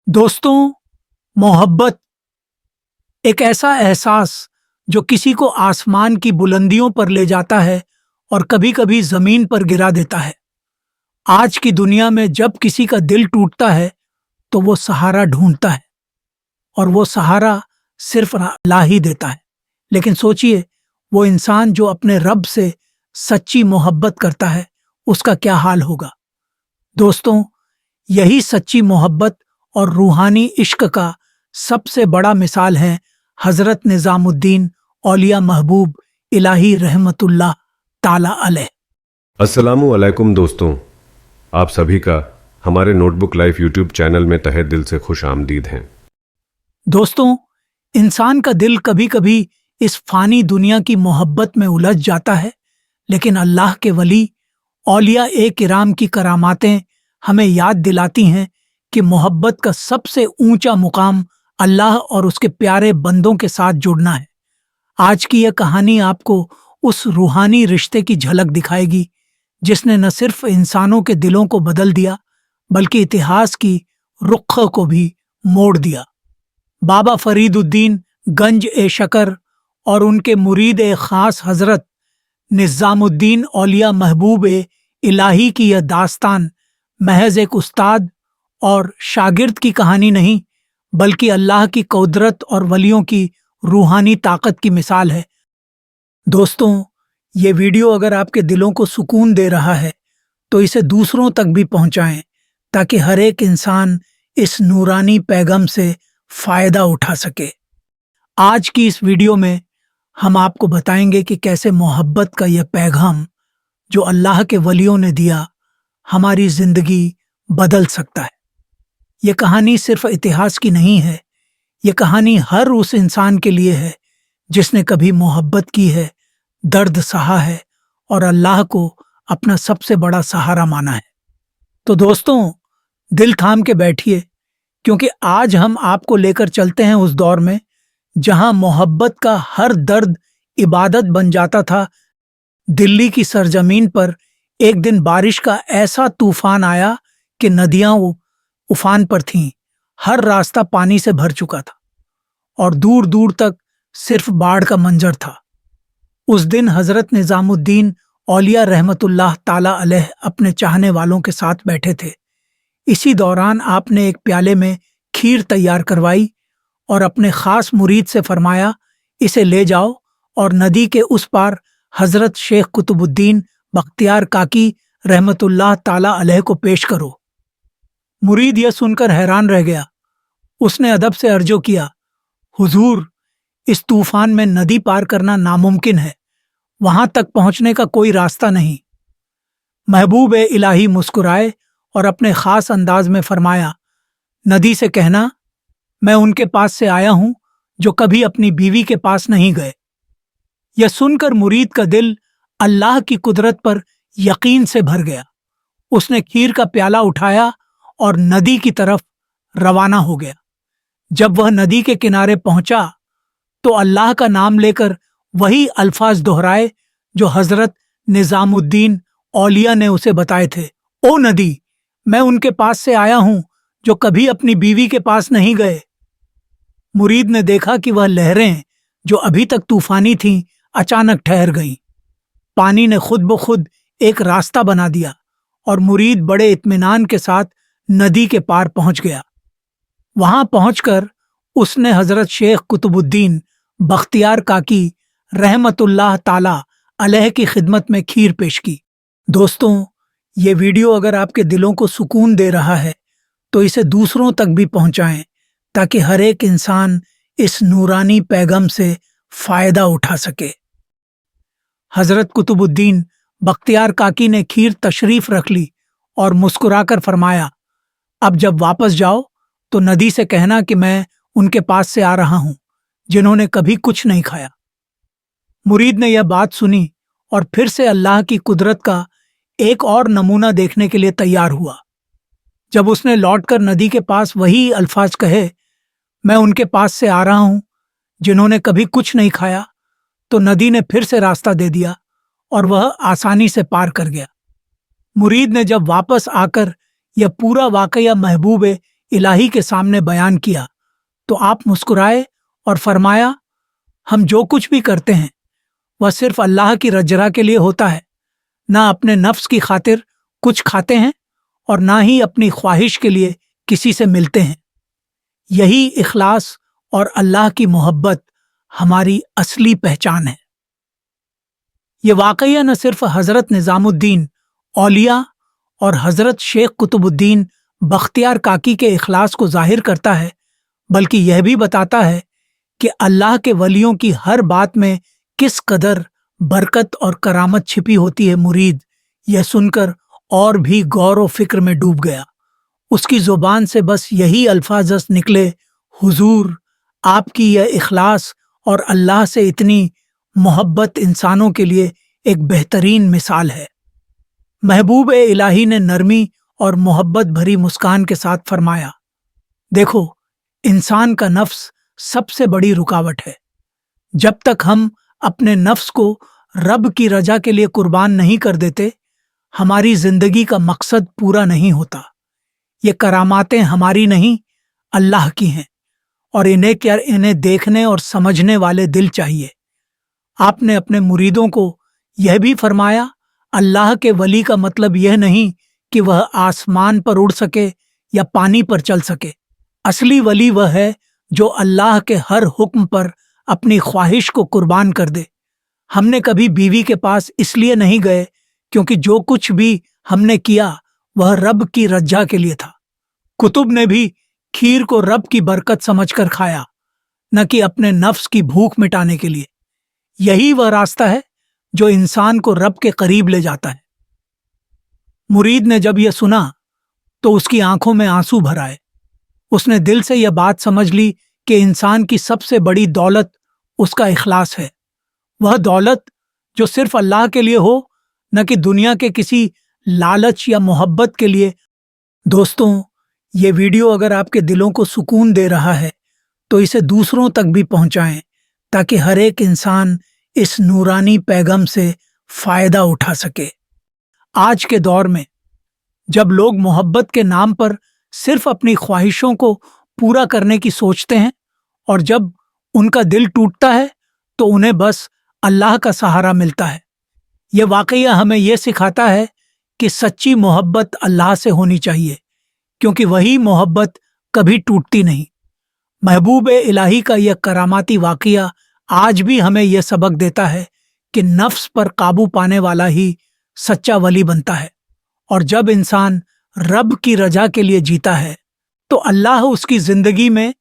दोस्तों, मोहब्बत एक ऐसा एहसास जो किसी को आसमान की बुलंदियों पर ले जाता है और कभी-कभी जमीन पर गिरा देता है। आज की दुनिया में जब किसी का दिल टूटता है तो वो सहारा ढूंढता है और वो सहारा सिर्फ अल्लाह ही देता है। लेकिन सोचिए, वो इंसान जो अपने रब से सच्ची मोहब्बत करता है उसका क्या हाल होगा। दोस्तों, यही सच्ची मोहब्बत और रूहानी इश्क का सबसे बड़ा मिसाल है हजरत निजामुद्दीन औलिया महबूब इलाही रहमतुल्लाह ताला अलैह। अस्सलामु अलैकुम दोस्तों, आप सभी का हमारे नोटबुक लाइफ यूट्यूब चैनल में तहे दिल से खुश आमदीद हैं। दोस्तों, इंसान का दिल कभी कभी इस फानी दुनिया की मोहब्बत में उलझ जाता है, लेकिन अल्लाह के वली औलिया ए किराम की करामातें हमें याद दिलाती हैं कि मोहब्बत का सबसे ऊंचा मुकाम अल्लाह और उसके प्यारे बंदों के साथ जुड़ना है। आज की यह कहानी आपको उस रूहानी रिश्ते की झलक दिखाएगी जिसने न सिर्फ इंसानों के दिलों को बदल दिया बल्कि इतिहास की रुख को भी मोड़ दिया। बाबा फरीदुद्दीन गंज ए शकर और उनके मुरीद ए खास हजरत निजामुद्दीन औलिया महबूब ए इलाही की यह दास्तान महज एक उस्ताद और शागिर्द की कहानी नहीं बल्कि अल्लाह की कुदरत और वलियों की रूहानी ताकत की मिसाल है। दोस्तों, ये वीडियो अगर आपके दिलों को सुकून दे रहा है तो इसे दूसरों तक भी पहुंचाएं ताकि हर एक इंसान इस नूरानी पैगाम से फायदा उठा सके। आज की इस वीडियो में हम आपको बताएंगे कि कैसे मोहब्बत का यह पैगाम जो अल्लाह के वलियों ने दिया हमारी जिंदगी बदल सकता है। यह कहानी सिर्फ इतिहास की नहीं है, यह कहानी हर उस इंसान के लिए है जिसने कभी मोहब्बत की है, दर्द सहा है और अल्लाह को अपना सबसे बड़ा सहारा माना है। तो दोस्तों, दिल थाम के बैठिए क्योंकि आज हम आपको लेकर चलते हैं उस दौर में जहां मोहब्बत का हर दर्द इबादत बन जाता था। दिल्ली की सरजमीन पर एक दिन बारिश का ऐसा तूफान आया कि नदियां उफान पर थीं, हर रास्ता पानी से भर चुका था और दूर दूर तक सिर्फ बाढ़ का मंजर था। उस दिन हजरत निजामुद्दीन औलिया रहमतुल्लाह ताला अलैह अपने चाहने वालों के साथ बैठे थे। इसी दौरान आपने एक प्याले में खीर तैयार करवाई और अपने खास मुरीद से फरमाया, इसे ले जाओ और नदी के उस पार हजरत शेख कुतुबुद्दीन बख्तियार काकी रहमतुल्लाह ताला अलैह को पेश करो। मुरीद यह सुनकर हैरान रह गया। उसने अदब से अर्जो किया, हुजूर, इस तूफान में नदी पार करना नामुमकिन है, वहां तक पहुंचने का कोई रास्ता नहीं। महबूब ए इलाही मुस्कुराए और अपने खास अंदाज में फरमाया, नदी से कहना मैं उनके पास से आया हूं जो कभी अपनी बीवी के पास नहीं गए। यह सुनकर मुरीद का दिल अल्लाह की कुदरत पर यकीन से भर गया। उसने खीर का प्याला उठाया और नदी की तरफ रवाना हो गया। जब वह नदी के किनारे पहुंचा तो अल्लाह का नाम लेकर वही अल्फाज दोहराए जो हजरत निजामुद्दीन औलिया ने उसे बताए थे, ओ नदी, मैं उनके पास से आया हूं जो कभी अपनी बीवी के पास नहीं गए। मुरीद ने देखा कि वह लहरें जो अभी तक तूफानी थीं अचानक ठहर गईं। पानी ने खुद ब खुद एक रास्ता बना दिया और मुरीद बड़े इत्मीनान के साथ नदी के पार पहुंच गया। वहां पहुंचकर उसने हजरत शेख कुतुबुद्दीन बख्तियार काकी रहमतुल्लाह ताला अलैह की खिदमत में खीर पेश की। दोस्तों, ये वीडियो अगर आपके दिलों को सुकून दे रहा है तो इसे दूसरों तक भी पहुंचाएं ताकि हर एक इंसान इस नूरानी पैगाम से फायदा उठा सके। हजरत कुतुबुद्दीन बख्तियार काकी ने खीर तशरीफ रख ली और मुस्कुराकर फरमाया, अब जब वापस जाओ तो नदी से कहना कि मैं उनके पास से आ रहा हूं जिन्होंने कभी कुछ नहीं खाया। मुरीद ने यह बात सुनी और फिर से अल्लाह की कुदरत का एक और नमूना देखने के लिए तैयार हुआ। जब उसने लौटकर नदी के पास वही अल्फाज कहे, मैं उनके पास से आ रहा हूं जिन्होंने कभी कुछ नहीं खाया, तो नदी ने फिर से रास्ता दे दिया और वह आसानी से पार कर गया। मुरीद ने जब वापस आकर यह पूरा वाकया महबूब इलाही के सामने बयान किया तो आप मुस्कुराए और फरमाया, हम जो कुछ भी करते हैं वह सिर्फ अल्लाह की रजरा के लिए होता है। ना अपने नफ्स की खातिर कुछ खाते हैं और ना ही अपनी ख्वाहिश के लिए किसी से मिलते हैं। यही इखलास और अल्लाह की मोहब्बत हमारी असली पहचान है। ये वाक़या न सिर्फ हज़रत निज़ामुद्दीन औलिया और हज़रत शेख कुतुबुद्दीन बख्तियार काकी के इखलास को जाहिर करता है, बल्कि यह भी बताता है कि अल्लाह के वलियों की हर बात में किस कदर बरकत और करामत छिपी होती है। मुरीद यह सुनकर और भी गौर व फिक्र में डूब गया। उसकी ज़ुबान से बस यही अल्फाज निकले, हुजूर, आपकी यह इखलास और अल्लाह से इतनी मोहब्बत इंसानों के लिए एक बेहतरीन मिसाल है। महबूब इलाही ने नरमी और मोहब्बत भरी मुस्कान के साथ फरमाया, देखो, इंसान का नफ्स सबसे बड़ी रुकावट है। जब तक हम अपने नफ्स को रब की रजा के लिए कुर्बान नहीं कर देते, हमारी जिंदगी का मकसद पूरा नहीं होता। ये करामातें हमारी नहीं, अल्लाह की हैं और इन्हें देखने और समझने वाले दिल चाहिए। आपने अपने मुरीदों को यह भी फरमाया, अल्लाह के वली का मतलब यह नहीं कि वह आसमान पर उड़ सके या पानी पर चल सके। असली वली वह है जो अल्लाह के हर हुक्म पर अपनी ख्वाहिश को कुर्बान कर दे। हमने कभी बीवी के पास इसलिए नहीं गए क्योंकि जो कुछ भी हमने किया वह रब की रजा के लिए था। कुतुब ने भी खीर को रब की बरकत समझकर खाया, न कि अपने नफ्स की भूख मिटाने के लिए। यही वह रास्ता है जो इंसान को रब के करीब ले जाता है। मुरीद ने जब यह सुना तो उसकी आंखों में आंसू भर आए। उसने दिल से यह बात समझ ली कि इंसान की सबसे बड़ी दौलत उसका इखलास है। वह दौलत जो सिर्फ अल्लाह के लिए हो, न कि दुनिया के किसी लालच या मोहब्बत के लिए। दोस्तों, ये वीडियो अगर आपके दिलों को सुकून दे रहा है तो इसे दूसरों तक भी पहुंचाएं, ताकि हर एक इंसान इस नूरानी पैगाम से फायदा उठा सके। आज के दौर में जब लोग मोहब्बत के नाम पर सिर्फ अपनी ख्वाहिशों को पूरा करने की सोचते हैं और जब उनका दिल टूटता है तो उन्हें बस अल्लाह का सहारा मिलता है। यह वाकया हमें यह सिखाता है कि सच्ची मोहब्बत अल्लाह से होनी चाहिए, क्योंकि वही मोहब्बत कभी टूटती नहीं। महबूब इलाही का यह करामाती वाकया आज भी हमें यह सबक देता है कि नफ्स पर काबू पाने वाला ही सच्चा वली बनता है। और जब इंसान रब की रजा के लिए जीता है तो अल्लाह उसकी जिंदगी में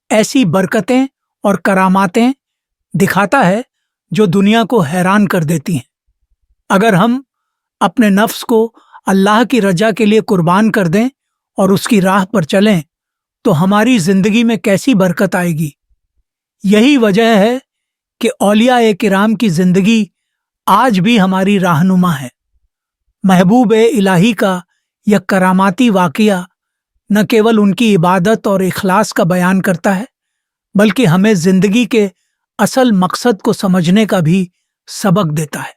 ऐसी बरकतें और करामातें दिखाता है जो दुनिया को हैरान कर देती हैं। अगर हम अपने नफ्स को अल्लाह की रजा के लिए कुर्बान कर दें और उसकी राह पर चलें तो हमारी जिंदगी में कैसी बरकत आएगी। यही वजह है कि औलिया किराम की जिंदगी आज भी हमारी रहनुमा है। महबूब इलाही का यह करामाती वाकया न केवल उनकी इबादत और इखलास का बयान करता है, बल्कि हमें जिंदगी के असल मकसद को समझने का भी सबक देता है।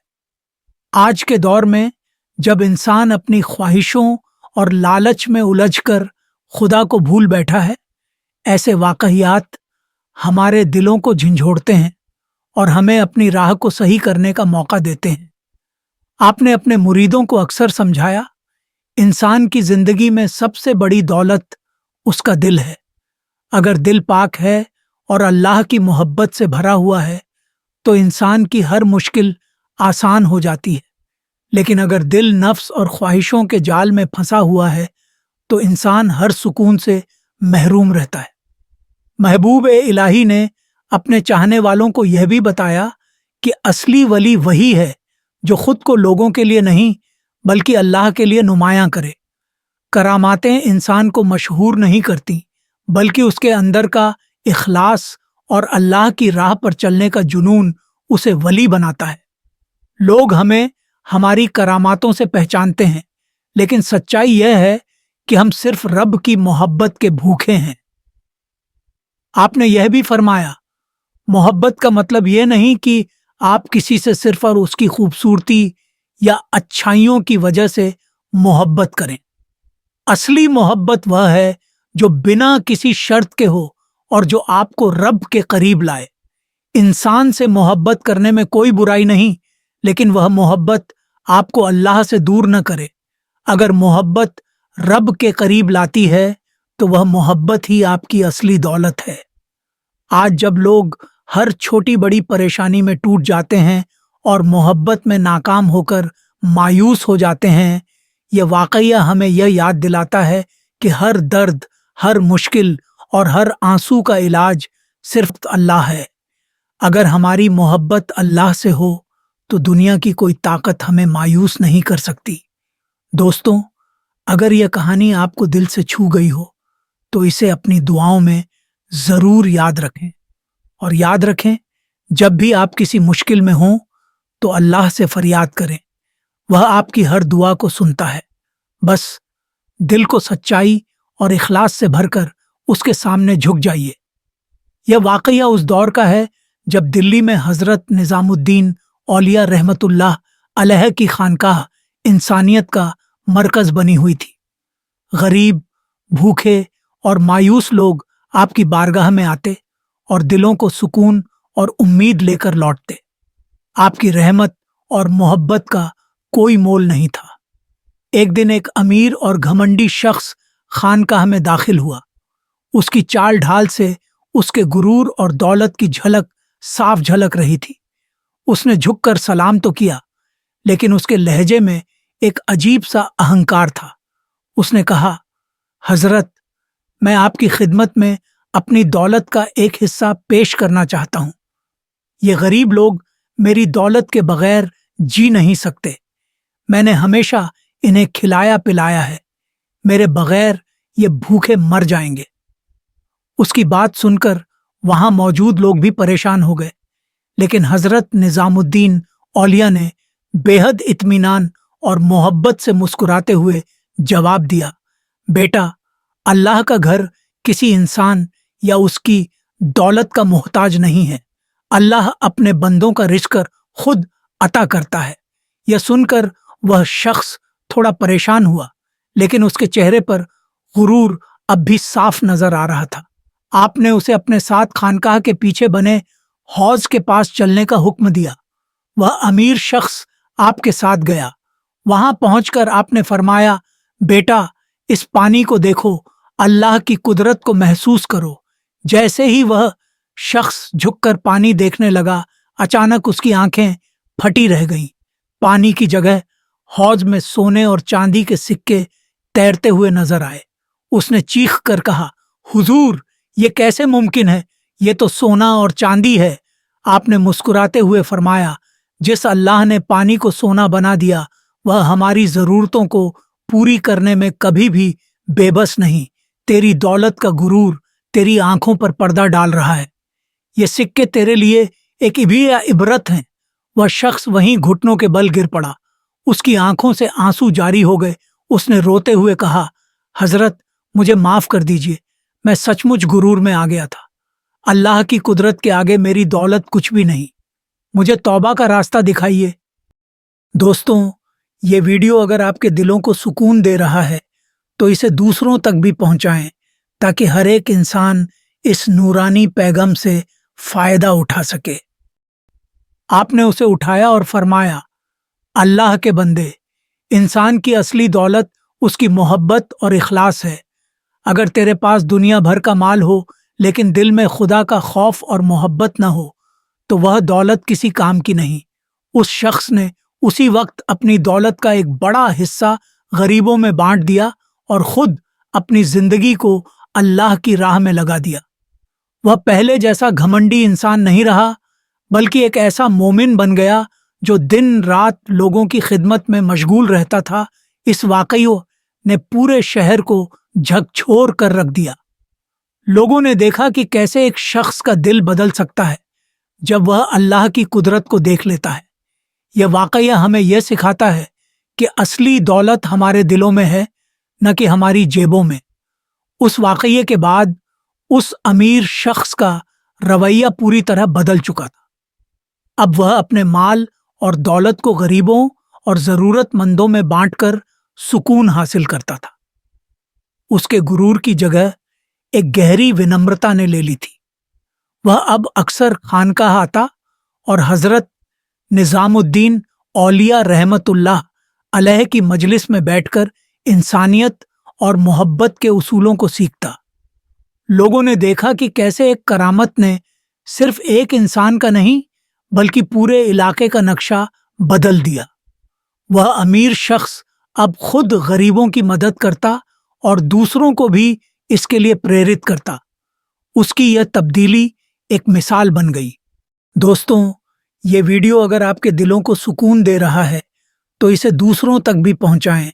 आज के दौर में जब इंसान अपनी ख्वाहिशों और लालच में उलझकर खुदा को भूल बैठा है, ऐसे वाकयात हमारे दिलों को झंझोड़ते हैं और हमें अपनी राह को सही करने का मौका देते हैं। आपने अपने मुरीदों को अक्सर समझाया, इंसान की जिंदगी में सबसे बड़ी दौलत उसका दिल है। अगर दिल पाक है और अल्लाह की मोहब्बत से भरा हुआ है तो इंसान की हर मुश्किल आसान हो जाती है। लेकिन अगर दिल नफ्स और ख्वाहिशों के जाल में फंसा हुआ है तो इंसान हर सुकून से महरूम रहता है। महबूब इलाही ने अपने चाहने वालों को यह भी बताया कि असली वली वही है जो खुद को लोगों के लिए नहीं बल्कि अल्लाह के लिए नुमायां करे। करामातें इंसान को मशहूर नहीं करती, बल्कि उसके अंदर का इखलास और अल्लाह की राह पर चलने का जुनून उसे वली बनाता है। लोग हमें हमारी करामातों से पहचानते हैं, लेकिन सच्चाई यह है कि हम सिर्फ रब की मोहब्बत के भूखे हैं। आपने यह भी फरमाया, मोहब्बत का मतलब यह नहीं कि आप किसी से सिर्फ और उसकी खूबसूरती या अच्छाइयों की वजह से मोहब्बत करें। असली मोहब्बत वह है جو بنا کسی شرط کے ہو اور جو آپ کو رب کے قریب لائے۔ انسان سے محبت کرنے میں کوئی برائی نہیں، لیکن وہ محبت آپ کو اللہ سے دور نہ کرے۔ اگر محبت رب کے قریب لاتی ہے تو وہ محبت ہی آپ کی اصلی دولت ہے۔ آج جب لوگ ہر چھوٹی بڑی پریشانی میں ٹوٹ جاتے ہیں اور محبت میں ناکام ہو کر مایوس ہو جاتے ہیں، یہ واقعہ ہمیں یہ یاد دلاتا ہے کہ ہر درد، ہر مشکل اور ہر آنسو کا علاج صرف اللہ ہے۔ اگر ہماری محبت اللہ سے ہو تو دنیا کی کوئی طاقت ہمیں مایوس نہیں کر سکتی۔ دوستوں، اگر یہ کہانی آپ کو دل سے چھو گئی ہو تو اسے اپنی دعاؤں میں ضرور یاد رکھیں، اور یاد رکھیں جب بھی آپ کسی مشکل میں ہوں تو اللہ سے فریاد کریں، وہ آپ کی ہر دعا کو سنتا ہے۔ بس دل کو سچائی اور اخلاص سے بھر کر اس کے سامنے جھک جائیے۔ یہ واقعہ اس دور کا ہے جب دلی میں حضرت نظام الدین اولیاء رحمت اللہ علیہ کی خانقاہ انسانیت کا مرکز بنی ہوئی تھی۔ غریب، بھوکے اور مایوس لوگ آپ کی بارگاہ میں آتے اور دلوں کو سکون اور امید لے کر لوٹتے۔ آپ کی رحمت اور محبت کا کوئی مول نہیں تھا۔ ایک دن ایک امیر اور گھمنڈی شخص خانقاہ میں داخل ہوا۔ اس کی چال ڈھال سے اس کے غرور اور دولت کی جھلک صاف جھلک رہی تھی۔ اس نے جھک کر سلام تو کیا، لیکن اس کے لہجے میں ایک عجیب سا اہنکار تھا۔ اس نے کہا، حضرت، میں آپ کی خدمت میں اپنی دولت کا ایک حصہ پیش کرنا چاہتا ہوں۔ یہ غریب لوگ میری دولت کے بغیر جی نہیں سکتے۔ میں نے ہمیشہ انہیں کھلایا پلایا ہے، میرے بغیر یہ بھوکے مر جائیں گے۔ اس کی بات سن کر وہاں موجود لوگ بھی پریشان ہو گئے، لیکن حضرت نظام الدین اولیاء نے بے حد اطمینان اور محبت سے مسکراتے ہوئے جواب دیا، بیٹا، اللہ کا گھر کسی انسان یا اس کی دولت کا محتاج نہیں ہے۔ اللہ اپنے بندوں کا رزق خود عطا کرتا ہے۔ یہ سن کر وہ شخص تھوڑا پریشان ہوا، لیکن اس کے چہرے پر غرور اب بھی صاف نظر آ رہا تھا۔ آپ نے اسے اپنے ساتھ خانقاہ کے پیچھے بنے حوض کے پاس چلنے کا حکم دیا۔ وہ امیر شخص آپ کے ساتھ گیا۔ وہاں پہنچ کر آپ نے فرمایا، بیٹا، اس پانی کو دیکھو، اللہ کی قدرت کو محسوس کرو۔ جیسے ہی وہ شخص جھک کر پانی دیکھنے لگا، اچانک اس کی آنکھیں پھٹی رہ گئیں۔ پانی کی جگہ حوض میں سونے اور چاندی کے سکے تیرتے ہوئے نظر آئے۔ اس نے چیخ کر کہا، حضور، یہ کیسے ممکن ہے؟ یہ تو سونا اور چاندی ہے۔ آپ نے مسکراتے ہوئے فرمایا، جس اللہ نے پانی کو سونا بنا دیا، وہ ہماری ضرورتوں کو پوری کرنے میں کبھی بھی بے بس نہیں۔ تیری دولت کا غرور تیری آنکھوں پر پردہ ڈال رہا ہے۔ یہ سکے تیرے لیے ایک عبرت ہیں۔ وہ شخص وہیں گھٹنوں کے بل گر پڑا۔ اس کی آنکھوں سے آنسو جاری ہو گئے۔ اس نے روتے ہوئے کہا، حضرت، مجھے معاف کر دیجیے، میں سچ مچ غرور میں آ گیا تھا۔ اللہ کی قدرت کے آگے میری دولت کچھ بھی نہیں۔ مجھے توبہ کا راستہ دکھائیے۔ دوستوں، یہ ویڈیو اگر آپ کے دلوں کو سکون دے رہا ہے تو اسے دوسروں تک بھی پہنچائیں، تاکہ ہر ایک انسان اس نورانی پیغام سے فائدہ اٹھا سکے۔ آپ نے اسے اٹھایا اور فرمایا، اللہ کے بندے، انسان کی اصلی دولت اس کی محبت اور اخلاص ہے۔ اگر تیرے پاس دنیا بھر کا مال ہو لیکن دل میں خدا کا خوف اور محبت نہ ہو تو وہ دولت کسی کام کی نہیں۔ اس شخص نے اسی وقت اپنی دولت کا ایک بڑا حصہ غریبوں میں بانٹ دیا اور خود اپنی زندگی کو اللہ کی راہ میں لگا دیا۔ وہ پہلے جیسا گھمنڈی انسان نہیں رہا، بلکہ ایک ایسا مومن بن گیا جو دن رات لوگوں کی خدمت میں مشغول رہتا تھا۔ اس واقعے نے پورے شہر کو جھکجھور کر رکھ دیا۔ لوگوں نے دیکھا کہ کیسے ایک شخص کا دل بدل سکتا ہے جب وہ اللہ کی قدرت کو دیکھ لیتا ہے۔ یہ واقعہ ہمیں یہ سکھاتا ہے کہ اصلی دولت ہمارے دلوں میں ہے، نہ کہ ہماری جیبوں میں۔ اس واقعے کے بعد اس امیر شخص کا رویہ پوری طرح بدل چکا تھا۔ اب وہ اپنے مال اور دولت کو غریبوں اور ضرورت مندوں میں بانٹ کر سکون حاصل کرتا تھا۔ اس کے غرور کی جگہ एक गहरी विनम्रता ने ले ली थी। वह अब अक्सर खानकाह आता और हजरत निजामुद्दीन औलिया रहमतुल्लाह अलैह की मजलिस में बैठकर इंसानियत और मोहब्बत के उसूलों को सीखता। लोगों ने देखा कि कैसे एक करामत ने सिर्फ एक इंसान का नहीं बल्कि पूरे इलाके का नक्शा बदल दिया। वह अमीर शख्स अब खुद गरीबों की मदद करता और दूसरों को भी इसके लिए प्रेरित करता। उसकी यह तब्दीली एक मिसाल बन गई। दोस्तों, ये वीडियो अगर आपके दिलों को सुकून दे रहा है तो इसे दूसरों तक भी पहुंचाएं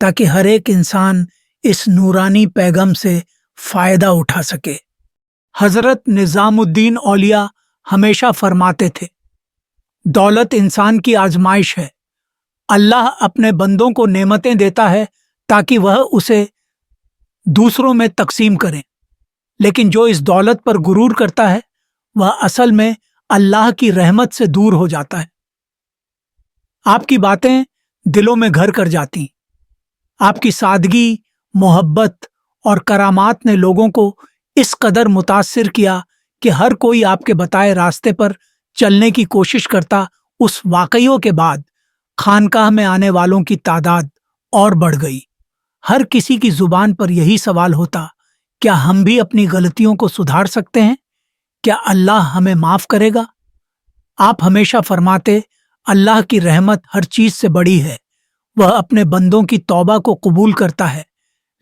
ताकि हर एक इंसान इस नूरानी पैगाम से फायदा उठा सके। हजरत निजामुद्दीन औलिया हमेशा फरमाते थे, दौलत इंसान की आजमाइश है। अल्लाह अपने बंदों को नेमतें देता है ताकि वह उसे दूसरों में तकसीम करें, लेकिन जो इस दौलत पर गुरूर करता है वह असल में अल्लाह की रहमत से दूर हो जाता है। आपकी बातें दिलों में घर कर जाती। आपकी सादगी, मोहब्बत और करामात ने लोगों को इस कदर मुतासिर किया कि हर कोई आपके बताए रास्ते पर चलने की कोशिश करता। उस वाकइयों के बाद खानकाह में आने वालों की तादाद और बढ़ गई। हर किसी की जुबान पर यही सवाल होता, क्या हम भी अपनी गलतियों को सुधार सकते हैं? क्या अल्लाह हमें माफ करेगा? आप हमेशा फरमाते, अल्लाह की रहमत हर चीज से बड़ी है। वह अपने बंदों की तौबा को कबूल करता है,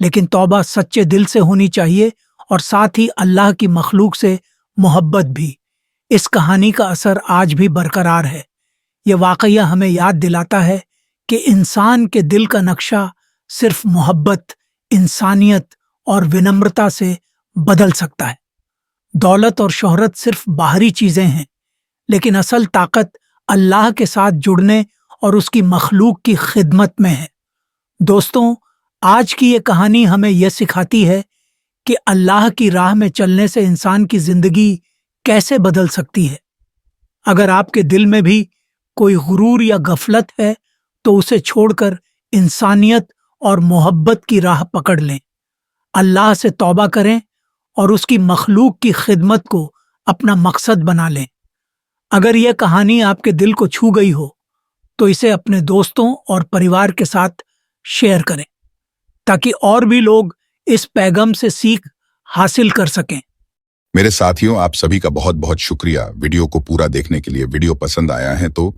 लेकिन तौबा सच्चे दिल से होनी चाहिए और साथ ही अल्लाह की मखलूक से मोहब्बत भी। इस कहानी का असर आज भी बरकरार है। यह वाकया हमें याद दिलाता है कि इंसान के दिल का नक्शा सिर्फ मोहब्बत, इंसानियत और विनम्रता से बदल सकता है। दौलत और शोहरत सिर्फ बाहरी चीजें हैं, लेकिन असल ताकत अल्लाह के साथ जुड़ने और उसकी मखलूक की खिदमत में है। दोस्तों, आज की ये कहानी हमें यह सिखाती है कि अल्लाह की राह में चलने से इंसान की जिंदगी कैसे बदल सकती है। अगर आपके दिल में भी कोई गुरूर या गफलत है तो उसे छोड़कर इंसानियत और मोहब्बत की राह पकड़ लें। अल्लाह से तौबा करें और उसकी मखलूक की खिदमत को अपना मकसद बना लें। अगर यह कहानी आपके दिल को छू गई हो तो इसे अपने दोस्तों और परिवार के साथ शेयर करें ताकि और भी लोग इस पैगाम से सीख हासिल कर सकें। मेरे साथियों, आप सभी का बहुत बहुत शुक्रिया वीडियो को पूरा देखने के लिए। वीडियो पसंद आया है तो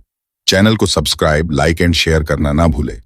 चैनल को सब्सक्राइब, लाइक एंड शेयर करना ना भूलें।